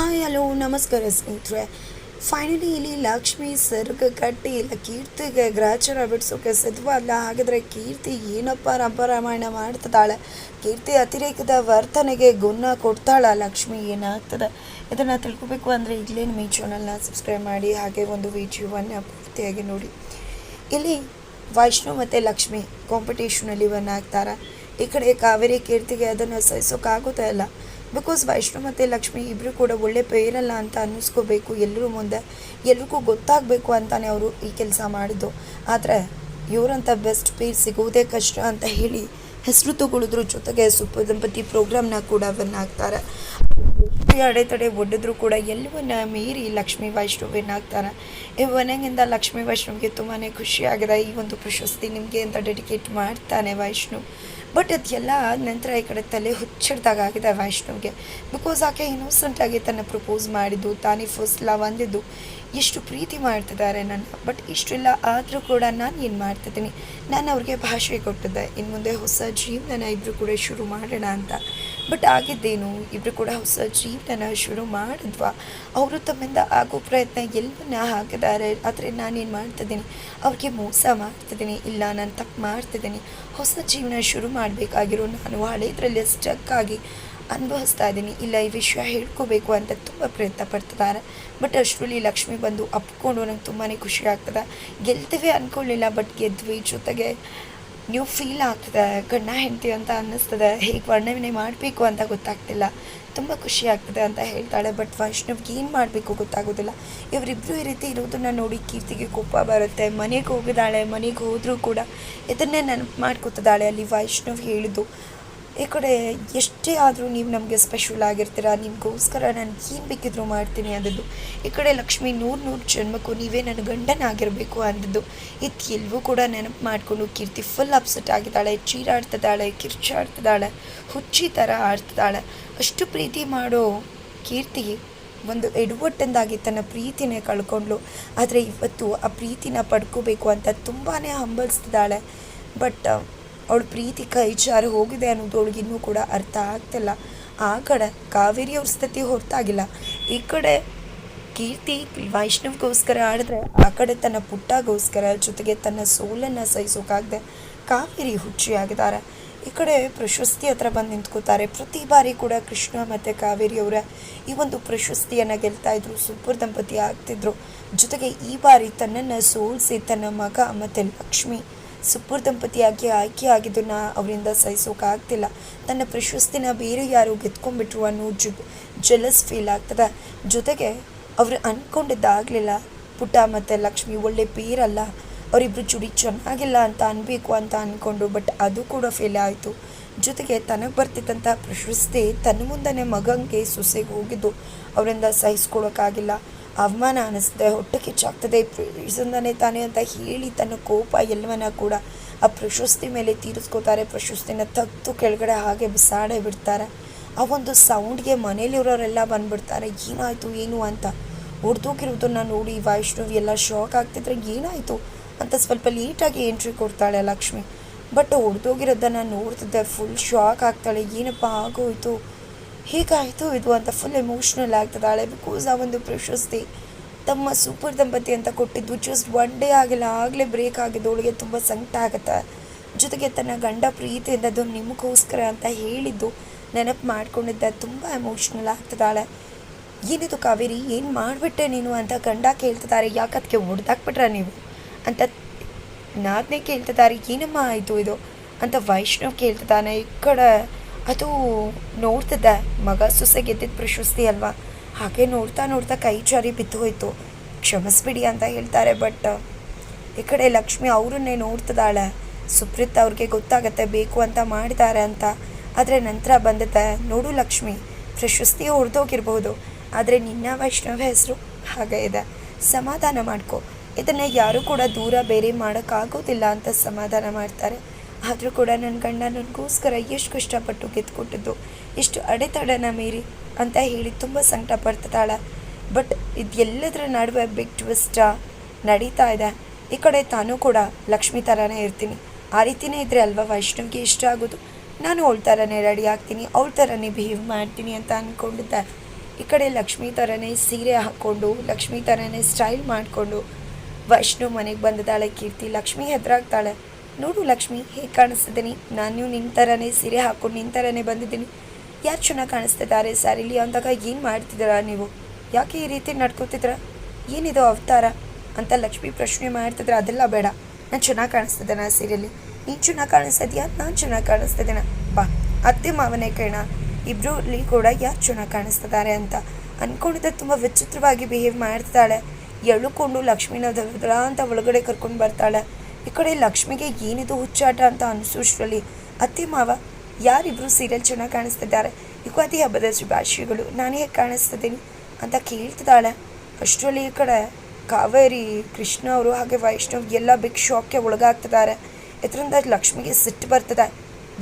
Hi hello ನಮಸ್ಕಾರ ಸ್ನೇಹಿತರೆ. Finally ಇಲ್ಲಿ ಲಕ್ಷ್ಮಿ ಸರ್ಗ ಕಟ್ಟಿ ಇಲ್ಲ ಕೀರ್ತಿಗೆ ಗ್ರಹಚಾರ ಬಿಡಿಸೋಕೆ ಸಿದ್ಧವಲ್ಲ. ಹಾಗಾದರೆ ಕೀರ್ತಿ ಏನಪ್ಪ ರಂಪರಾಮಾಯಣ ಮಾಡ್ತಿದ್ದಾಳೆ? ಕೀರ್ತಿ ಅತಿರೇಕದ ವರ್ತನೆಗೆ ಗುಣ ಕೊಡ್ತಾಳ ಲಕ್ಷ್ಮಿ? ಏನಾಗ್ತದೆ ಇದನ್ನು ತಿಳ್ಕೊಬೇಕು ಅಂದರೆ ಈಗಲೇ ನಿಮ್ಮ ಈ ಚಾನಲ್ನ ಸಬ್ಸ್ಕ್ರೈಬ್ ಮಾಡಿ, ಹಾಗೆ ಒಂದು ವಿಡಿಯೋವನ್ನು ಪೂರ್ತಿಯಾಗಿ ನೋಡಿ. ಇಲ್ಲಿ ವೈಷ್ಣು ಮತ್ತು ಲಕ್ಷ್ಮಿ ಕಾಂಪಿಟೇಷನಲ್ಲಿ ವಿನ್ ಆಗ್ತಾರೆ. ಈ ಕಡೆ ಕಾವೇರಿ ಕೀರ್ತಿಗೆ ಅದನ್ನು ಸಹಿಸೋಕ್ಕಾಗೋದೇ ಇಲ್ಲ. ಬಿಕಾಸ್ ವೈಷ್ಣು ಮತ್ತು ಲಕ್ಷ್ಮಿ ಇಬ್ಬರು ಕೂಡ ಒಳ್ಳೆ ಪೇರಲ್ಲ ಅಂತ ಅನ್ನಿಸ್ಕೋಬೇಕು ಎಲ್ಲರೂ ಮುಂದೆ, ಎಲ್ರಿಗೂ ಗೊತ್ತಾಗಬೇಕು ಅಂತಲೇ ಅವರು ಈ ಕೆಲಸ ಮಾಡಿದ್ದು. ಆದರೆ ಇವರಂಥ ಬೆಸ್ಟ್ ಪೇರ್ ಸಿಗೋದೇ ಕಷ್ಟ ಅಂತ ಹೇಳಿ ಹೆಸರು ತಗೊಳಿದ್ರು. ಜೊತೆಗೆ ಸೂಪರ್ ದಂಪತಿ ಪ್ರೋಗ್ರಾಮ್ನ ಕೂಡ ವಿನ್ ಆಗ್ತಾರೆ. ಅಡೆತಡೆ ಒಡ್ಡಿದ್ರು ಕೂಡ ಎಲ್ಲವನ್ನ ಮೀರಿ ಲಕ್ಷ್ಮೀ ವೈಷ್ಣು ವಿನ್ ಆಗ್ತಾರೆ. ಈ ವಿನ್ನಿಂಗಿಂದ ಲಕ್ಷ್ಮೀ ವೈಷ್ಣುವಿಗೆ ತುಂಬಾ ಖುಷಿಯಾಗಿದೆ. ಈ ಒಂದು ಪ್ರಶಸ್ತಿ ನಿಮಗೆ ಅಂತ ಡೆಡಿಕೇಟ್ ಮಾಡ್ತಾನೆ ವೈಷ್ಣು. ಬಟ್ ಅದೆಲ್ಲ ನಂತರ ಈ ಕಡೆ ತಲೆ ಹುಚ್ಚಿಡ್ದಾಗಿದೆ ವೈಷ್ಣುವಿಗೆ. ಬಿಕಾಸ್ ಆಕೆ ಇನ್ನೋಸೆಂಟಾಗಿ ತನ್ನ ಪ್ರಪೋಸ್ ಮಾಡಿದ್ದು, ತಾನೇ ಫಸ್ಟ್ ಲವ್ ಅಂದಿದ್ದು, ಎಷ್ಟು ಪ್ರೀತಿ ಮಾಡ್ತಿದ್ದಾರೆ ನನ್ನ. ಬಟ್ ಇಷ್ಟೆಲ್ಲ ಆದರೂ ಕೂಡ ನಾನು ಏನು ಮಾಡ್ತಿದ್ದೀನಿ, ನಾನು ಅವ್ರಿಗೆ ಭಾಷೆ ಕೊಟ್ಟಿದ್ದೆ, ಇನ್ನು ಮುಂದೆ ಹೊಸ ಜೀವನನ ಇಬ್ಬರು ಕೂಡ ಶುರು ಮಾಡೋಣ ಅಂತ. ಬಟ್ ಆಗಿದ್ದೇನು, ಇಬ್ಬರು ಕೂಡ ಹೊಸ ಜೀವನನ ಶುರು ಮಾಡಿದ್ವಾ? ಅವರು ತಮ್ಮಿಂದ ಆಗೋ ಪ್ರಯತ್ನ ಎಲ್ಲವನ್ನ ಹಾಕಿದ್ದಾರೆ. ಆದರೆ ನಾನೇನು ಮಾಡ್ತಿದ್ದೀನಿ, ಅವ್ರಿಗೆ ಮೋಸ ಮಾಡ್ತಿದ್ದೀನಿ, ಇಲ್ಲ ನಾನು ತಪ್ಪು ಮಾಡ್ತಿದ್ದೀನಿ. ಹೊಸ ಜೀವನ ಶುರು ಮಾಡಬೇಕಾಗಿರೋ ನಾನು ಹಳೇದ್ರಲ್ಲಿ ಸ್ಟಕ್ಕಾಗಿ ಅನುಭವಿಸ್ತಾ ಇದ್ದೀನಿ. ಇಲ್ಲ ಈ ವಿಷಯ ಹೇಳ್ಕೋಬೇಕು ಅಂತ ತುಂಬ ಪ್ರಯತ್ನ ಪಡ್ತಿದ್ದಾರೆ. ಬಟ್ ಅಷ್ಟರಲ್ಲಿ ಲಕ್ಷ್ಮಿ ಬಂದು ಅಪ್ಕೊಂಡು ನಂಗೆ ತುಂಬಾ ಖುಷಿ ಆಗ್ತದೆ. ಗೆಲ್ತೀವಿ ಅಂದ್ಕೊಳ್ಳಿಲ್ಲ, ಬಟ್ ಗೆದ್ವಿ. ಜೊತೆಗೆ ನೀವು ಫೀಲ್ ಆಗ್ತದೆ, ಗಂಡ ಹೆಂಡತಿ ಅಂತ ಅನ್ನಿಸ್ತದೆ. ಹೇಗೆ ವರ್ಣನೆ ಮಾಡಬೇಕು ಅಂತ ಗೊತ್ತಾಗ್ತಿಲ್ಲ, ತುಂಬ ಖುಷಿ ಆಗ್ತದೆ ಅಂತ ಹೇಳ್ತಾಳೆ. ಬಟ್ ವೈಷ್ಣವ್ಗೆ ಏನು ಮಾಡಬೇಕು ಗೊತ್ತಾಗೋದಿಲ್ಲ. ಇವರಿಬ್ಬರು ಈ ರೀತಿ ಇರೋದನ್ನು ನೋಡಿ ಕೀರ್ತಿಗೆ ಕೋಪ ಬರುತ್ತೆ. ಮನೆಗೆ ಹೋಗಿದ್ದಾಳೆ, ಮನೆಗೆ ಹೋದರೂ ಕೂಡ ಇದನ್ನೇ ನೆನಪು ಮಾಡ್ಕೊತಿದ್ದಾಳೆ. ಅಲ್ಲಿ ವೈಷ್ಣವ್ ಹೇಳಿದ್ದು, ಈ ಕಡೆ ಎಷ್ಟೇ ಆದರೂ ನೀವು ನಮಗೆ ಸ್ಪೆಷಲ್ ಆಗಿರ್ತೀರ, ನಿಮಗೋಸ್ಕರ ನಾನು ಏನು ಬೇಕಿದ್ರೂ ಮಾಡ್ತೀನಿ ಅಂದದ್ದು. ಈ ಕಡೆ ಲಕ್ಷ್ಮಿ ನೂರು ಜನ್ಮಕ್ಕೂ ನೀವೇ ನನ್ನ ಗಂಡನಾಗಿರಬೇಕು ಅಂದದ್ದು. ಇದು ಎಲ್ಲವೂ ಕೂಡ ನೆನಪು ಮಾಡಿಕೊಂಡು ಕೀರ್ತಿ ಫುಲ್ ಅಪ್ಸೆಟ್ ಆಗಿದ್ದಾಳೆ. ಚೀರಾಡ್ತಿದ್ದಾಳೆ, ಕಿರ್ಚಾಡ್ತಿದ್ದಾಳೆ, ಹುಚ್ಚಿ ಥರ ಆಡ್ತಿದ್ದಾಳೆ. ಅಷ್ಟು ಪ್ರೀತಿ ಮಾಡೋ ಕೀರ್ತಿ ಒಂದು ಎಡವಟ್ಟಿಂದಾಗಿ ತನ್ನ ಪ್ರೀತಿನೇ ಕಳ್ಕೊಂಡ್ಳು. ಆದರೆ ಇವತ್ತು ಆ ಪ್ರೀತಿನ ಪಡ್ಕೋಬೇಕು ಅಂತ ತುಂಬಾ ಹಂಬಲಿಸ್ತಿದ್ದಾಳೆ. ಬಟ್ ಅವಳ ಪ್ರೀತಿ ಕೈ ಜಾರಿ ಹೋಗಿದೆ ಅನ್ನೋದು ಅವಳಿಗಿನ್ನೂ ಕೂಡ ಅರ್ಥ ಆಗ್ತಿಲ್ಲ. ಆ ಕಡೆ ಕಾವೇರಿ ಅವ್ರ ಸ್ಥಿತಿ ಹೊರತಾಗಿಲ್ಲ. ಈ ಕಡೆ ಕೀರ್ತಿ ವೈಷ್ಣವ್ಗೋಸ್ಕರ ಆಡಿದ್ರೆ, ಆ ಕಡೆ ತನ್ನ ಪುಟ್ಟಗೋಸ್ಕರ, ಜೊತೆಗೆ ತನ್ನ ಸೋಲನ್ನು ಸಹಿಸೋಕ್ಕಾಗದೆ ಕಾವೇರಿ ಹುಚ್ಚಿಯಾಗಿದ್ದಾರೆ. ಈ ಕಡೆ ಪ್ರಶಸ್ತಿ ಹತ್ರ ಬಂದು ನಿಂತ್ಕೋತಾರೆ. ಪ್ರತಿ ಬಾರಿ ಕೂಡ ಕೃಷ್ಣ ಮತ್ತು ಕಾವೇರಿ ಅವರ ಈ ಒಂದು ಪ್ರಶಸ್ತಿಯನ್ನು ಗೆಲ್ತಾ ಇದ್ರು, ಸೂಪರ್ ದಂಪತಿ ಆಗ್ತಿದ್ರು. ಜೊತೆಗೆ ಈ ಬಾರಿ ತನ್ನನ್ನು ಸೋಲಿಸಿ ತನ್ನ ಮಗ ಮತ್ತು ಲಕ್ಷ್ಮಿ ಸೂಪರ್ ದಂಪತಿಯಾಗಿ ಆಯ್ಕೆ ಆಗಿದ್ದನ್ನು ಅವರಿಂದ ಸಹಿಸೋಕ್ಕಾಗ್ತಿಲ್ಲ. ತನ್ನ ಪ್ರಶಸ್ತಿನ ಬೇರೆ ಯಾರು ಗೆದ್ಕೊಂಡ್ಬಿಟ್ರು ಅನ್ನೋ ಜೆಲಸ್ ಫೀಲ್ ಆಗ್ತದೆ. ಜೊತೆಗೆ ಅವರು ಅಂದ್ಕೊಂಡಿದ್ದಾಗಲಿಲ್ಲ, ಪುಟ್ಟ ಮತ್ತು ಲಕ್ಷ್ಮಿ ಒಳ್ಳೆ ಪೇರಲ್ಲ, ಅವರಿಬ್ಬರು ಜುಡಿ ಚೆನ್ನಾಗಿಲ್ಲ ಅಂತ ಅನ್ಬೇಕು ಅಂತ ಅಂದ್ಕೊಂಡು. ಬಟ್ ಅದು ಕೂಡ ಫೇಲ್ ಆಯಿತು. ಜೊತೆಗೆ ತನಗೆ ಬರ್ತಿದ್ದಂಥ ಪ್ರಶಸ್ತಿ ತನ್ನ ಮುಂದೆ ಮಗಂಗೆ ಸೊಸೆಗೆ ಹೋಗಿದ್ದು ಅವರಿಂದ ಸಹಿಸ್ಕೊಳೋಕ್ಕಾಗಿಲ್ಲ. ಅವಮಾನ ಅನ್ನಿಸ್ತದೆ, ಹೊಟ್ಟೆ ಕಿಚ್ಚಾಗ್ತದೆ. ರೀಸನ್ನೇ ತಾನೇ ಅಂತ ಹೇಳಿ ತನ್ನ ಕೋಪ ಎಲ್ಲವನ್ನ ಕೂಡ ಆ ಪ್ರಶಸ್ತಿ ಮೇಲೆ ತೀರಿಸ್ಕೋತಾರೆ. ಪ್ರಶಸ್ತಿನ ತೆಗೆದು ಕೆಳಗಡೆ ಹಾಗೆ ಬಿಸಾಡೇ ಬಿಡ್ತಾರೆ. ಆ ಒಂದು ಸೌಂಡ್ಗೆ ಮನೇಲಿರೋರೆಲ್ಲ ಬಂದುಬಿಡ್ತಾರೆ. ಏನಾಯಿತು ಏನು ಅಂತ ಹೊಡೆದೋಗಿರೋದನ್ನು ನೋಡಿ ವೈಷ್ಣವಿ ಎಲ್ಲ ಶಾಕ್ ಆಗ್ತಿದ್ರೆ ಏನಾಯಿತು ಅಂತ ಸ್ವಲ್ಪ ಲೇಟಾಗಿ ಎಂಟ್ರಿ ಕೊಡ್ತಾಳೆ ಲಕ್ಷ್ಮಿ. ಬಟ್ ಹೊಡೆದೋಗಿರೋದನ್ನು ನೋಡ್ತಿದ್ದೆ ಫುಲ್ ಶಾಕ್ ಆಗ್ತಾಳೆ. ಏನಪ್ಪ ಆಗೋಯ್ತು, ಹೀಗಾಯಿತು ಇದು ಅಂತ ಫುಲ್ ಎಮೋಷ್ನಲ್ ಆಗ್ತದಾಳೆ. ಬಿಕಾಸ್ ಆ ಒಂದು ಪ್ರಶಸ್ತಿ ತಮ್ಮ ಸೂಪರ್ ದಂಪತಿ ಅಂತ ಕೊಟ್ಟಿದ್ದು ಜಸ್ಟ್ ಒನ್ ಡೇ ಆಗಿಲ್ಲ, ಆಗಲೇ ಬ್ರೇಕ್ ಆಗಿದ್ದು. ಅವಳಿಗೆ ತುಂಬ ಸಂಕಟ ಆಗುತ್ತೆ. ಜೊತೆಗೆ ತನ್ನ ಗಂಡ ಪ್ರೀತಿಯಿಂದ ಅದು ನಿಮಗೋಸ್ಕರ ಅಂತ ಹೇಳಿದ್ದು ನೆನಪು ಮಾಡ್ಕೊಂಡಿದ್ದೆ. ತುಂಬ ಎಮೋಷ್ನಲ್ ಆಗ್ತದಾಳೆ. ಏನಿದು ಕಾವೇರಿ, ಏನು ಮಾಡಿಬಿಟ್ಟೆ ನೀನು ಅಂತ ಗಂಡ ಕೇಳ್ತಿದ್ದಾರೆ. ಯಾಕದಕ್ಕೆ ಹೊಡೆದಾಕ್ಬಿಟ್ರ ನೀವು ಅಂತ ನಾದನೇ ಕೇಳ್ತಿದ್ದಾರೆ. ಏನಮ್ಮ ಆಯಿತು ಇದು ಅಂತ ವೈಷ್ಣವ್ ಕೇಳ್ತಿದ್ದಾನೆ. ಈ ಕಡೆ ಅದು ನೋಡ್ತಿದ್ದೆ, ಮಗ ಸೊಸೆ ಗೆದ್ದಿದ್ದ ಪ್ರಶಸ್ತಿ ಅಲ್ವಾ, ಹಾಗೆ ನೋಡ್ತಾ ನೋಡ್ತಾ ಕೈ ಜಾರಿ ಬಿದ್ದು ಹೋಯ್ತು, ಕ್ಷಮಿಸ್ಬಿಡಿ ಅಂತ ಹೇಳ್ತಾರೆ. ಬಟ್ ಈ ಕಡೆ ಲಕ್ಷ್ಮಿ ಅವರನ್ನೇ ನೋಡ್ತಿದ್ದಾಳೆ. ಸುಪ್ರೀತ್ ಅವ್ರಿಗೆ ಗೊತ್ತಾಗತ್ತೆ ಬೇಕು ಅಂತ ಮಾಡಿದ್ದಾರೆ ಅಂತ. ಆದರೆ ನಂತರ ಬಂದತ್ತೆ, ನೋಡು ಲಕ್ಷ್ಮಿ, ಪ್ರಶಸ್ತಿ ಹೊಡೆದೋಗಿರ್ಬೋದು, ಆದರೆ ನಿನ್ನ ವೈಷ್ಣವ ಹೆಸರು ಹಾಗೆ ಇದೆ, ಸಮಾಧಾನ ಮಾಡ್ಕೊ, ಇದನ್ನು ಯಾರೂ ಕೂಡ ದೂರ ಬೇರೆ ಮಾಡೋಕ್ಕಾಗೋದಿಲ್ಲ ಅಂತ ಸಮಾಧಾನ ಮಾಡ್ತಾರೆ. ಆದರೂ ಕೂಡ ನನ್ನ ಗಂಡ ನನಗೋಸ್ಕರ ಎಷ್ಟು ಕಷ್ಟಪಟ್ಟು ಗೆದ್ಕೊಟ್ಟಿದ್ದು, ಎಷ್ಟು ಅಡೆತಡೆನ ಮೀರಿ ಅಂತ ಹೇಳಿ ತುಂಬ ಸಂಕಟ ಪಡ್ತಿದ್ದಾಳೆ. ಬಟ್ ಇದೆಲ್ಲದರ ನಡುವೆ ಬಿಗ್ ಟ್ವಿಸ್ಟ ನಡೀತಾ ಇದೆ. ಈ ಕಡೆ ತಾನೂ ಕೂಡ ಲಕ್ಷ್ಮಿ ಥರನೇ ಇರ್ತೀನಿ, ಆ ರೀತಿಯೇ ಇದ್ದರೆ ಅಲ್ವಾ ವೈಷ್ಣವ್ಗೆ ಇಷ್ಟ ಆಗೋದು, ನಾನು ಅವಳ ಥರನೇ ರೆಡಿ ಆಗ್ತೀನಿ, ಅವಳ ಥರನೇ ಬಿಹೇವ್ ಮಾಡ್ತೀನಿ ಅಂತ ಅಂದ್ಕೊಂಡಿದ್ದೆ. ಈ ಕಡೆ ಲಕ್ಷ್ಮಿ ಥರನೇ ಸೀರೆ ಹಾಕ್ಕೊಂಡು ಲಕ್ಷ್ಮಿ ಥರನೇ ಸ್ಟೈಲ್ ಮಾಡಿಕೊಂಡು ವೈಷ್ಣವ್ ಮನೆಗೆ ಬಂದಿದ್ದಾಳೆ ಕೀರ್ತಿ. ಲಕ್ಷ್ಮಿ ಹೆದರಾಗ್ತಾಳೆ. ನೋಡು ಲಕ್ಷ್ಮಿ, ಹೇಗೆ ಕಾಣಿಸ್ತಿದ್ದೀನಿ, ನಾನು ನಿನ್ನ ಥರನೇ ಸೀರೆ ಹಾಕ್ಕೊಂಡು ನಿನ್ನ ಥರನೇ ಬಂದಿದ್ದೀನಿ, ಯಾರು ಚೆನ್ನಾಗಿ ಕಾಣಿಸ್ತಿದ್ದಾರೆ ಸ್ಯಾರಿಲಿ ಅಂದಾಗ ಏನು ಮಾಡ್ತಿದ್ದೀರಾ ನೀವು, ಯಾಕೆ ಈ ರೀತಿ ನಡ್ಕೋತಿದ್ರ, ಏನಿದು ಅವತಾರ ಅಂತ ಲಕ್ಷ್ಮಿ ಪ್ರಶ್ನೆ ಮಾಡ್ತಿದ್ರೆ. ಅದೆಲ್ಲ ಬೇಡ, ನಾನು ಚೆನ್ನಾಗಿ ಕಾಣಿಸ್ತಿದ್ದೇನೆ ಆ ಸೀರೆಯಲ್ಲಿ, ನೀನು ಚೆನ್ನಾಗಿ ಕಾಣಿಸ್ತಿದ್ಯಾ, ನಾನು ಚೆನ್ನಾಗಿ ಕಾಣಿಸ್ತಿದ್ದೇನೆ, ಬಾ ಅತ್ತೆ ಮಾವನೇ ಕೇಳ ಇಬ್ಬರಲ್ಲಿ ಕೂಡ ಯಾರು ಚೆನ್ನಾಗಿ ಕಾಣಿಸ್ತಿದ್ದಾರೆ ಅಂತ ಅಂದ್ಕೊಂಡಿದ್ದೆ. ತುಂಬ ವಿಚಿತ್ರವಾಗಿ ಬಿಹೇವ್ ಮಾಡ್ತಿದ್ದಾಳೆ. ಎಳ್ಕೊಂಡು ಲಕ್ಷ್ಮಿನ ದರ ಅಂತ ಒಳಗಡೆ ಕರ್ಕೊಂಡು ಬರ್ತಾಳೆ. ಈ ಕಡೆ ಲಕ್ಷ್ಮಿಗೆ ಏನಿದು ಹುಚ್ಚಾಟ ಅಂತ ಅನಿಸೋಷ್ಟರಲ್ಲಿ ಅತ್ತೆ ಮಾವ ಯಾರಿಬ್ಬರು ಸೀರಿಯಲ್ ಚೆನ್ನಾಗಿ ಕಾಣಿಸ್ತಿದ್ದಾರೆ, ಯುಗಾದಿ ಹಬ್ಬದ ಶುಭಾಶಯಗಳು, ನಾನು ಹೇಗೆ ಕಾಣಿಸ್ತಿದ್ದೀನಿ ಅಂತ ಕೇಳ್ತಿದ್ದಾಳೆ. ಅಷ್ಟರಲ್ಲಿ ಈ ಕಡೆ ಕಾವೇರಿ, ಕೃಷ್ಣ ಅವರು ಹಾಗೆ ವೈಷ್ಣವ್ ಎಲ್ಲ ಬಿಗ್ ಶಾಕ್ಗೆ ಒಳಗಾಗ್ತಿದ್ದಾರೆ. ಇದರಿಂದ ಲಕ್ಷ್ಮಿಗೆ ಸಿಟ್ಟು ಬರ್ತದೆ.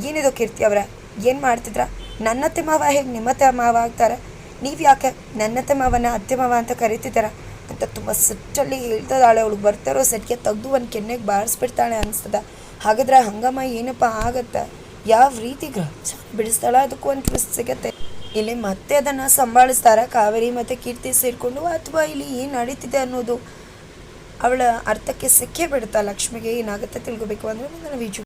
ಏನಿದು ಕೀರ್ತಿ ಅವರ, ಏನು ಮಾಡ್ತಿದ್ರ, ನನ್ನತ್ತೆ ಮಾವ ಹೇಗೆ ನಿಮ್ಮತ್ತೆ ಮಾವ ಆಗ್ತಾರೆ, ನೀವು ಯಾಕೆ ನನ್ನತ್ತೆ ಮಾವನ ಅತ್ತೆ ಮಾವ ಅಂತ ಕರಿತಿದ್ದಾರ ಅಂತ ತುಂಬ ಸಿಟ್ಟಲ್ಲಿ ಹೇಳ್ತಿದ್ದಾಳೆ. ಅವಳಿಗೆ ಬರ್ತಾರೋ ಸೆಟ್ಗೆ ತೆಗೆದು ಒಂದು ಕೆನ್ನೆಗೆ ಬಾರಿಸ್ಬಿಡ್ತಾಳೆ ಅನಿಸ್ತದ. ಹಾಗಾದ್ರೆ ಹಂಗಮ್ಮ ಏನಪ್ಪ ಆಗತ್ತೆ, ಯಾವ ರೀತಿ ಬಿಡಿಸ್ತಾಳ, ಅದಕ್ಕೂ ಒಂದು ಟ್ವಿಸ್ಟ್ ಸಿಗತ್ತೆ. ಇಲ್ಲಿ ಮತ್ತೆ ಅದನ್ನು ಸಂಭಾಳಿಸ್ತಾರ ಕಾವೇರಿ ಮತ್ತು ಕೀರ್ತಿ ಸೇರಿಕೊಂಡು, ಅಥವಾ ಇಲ್ಲಿ ಏನು ನಡೀತಿದೆ ಅನ್ನೋದು ಅವಳ ಅರ್ಥಕ್ಕೆ ಸಿಕ್ಕೇ ಬಿಡುತ್ತಾ ಲಕ್ಷ್ಮಿಗೆ. ಏನಾಗುತ್ತೆ ತಿಳ್ಕೊಬೇಕು ಅಂದರೆ ಮುಂದಿನ ವಿಜು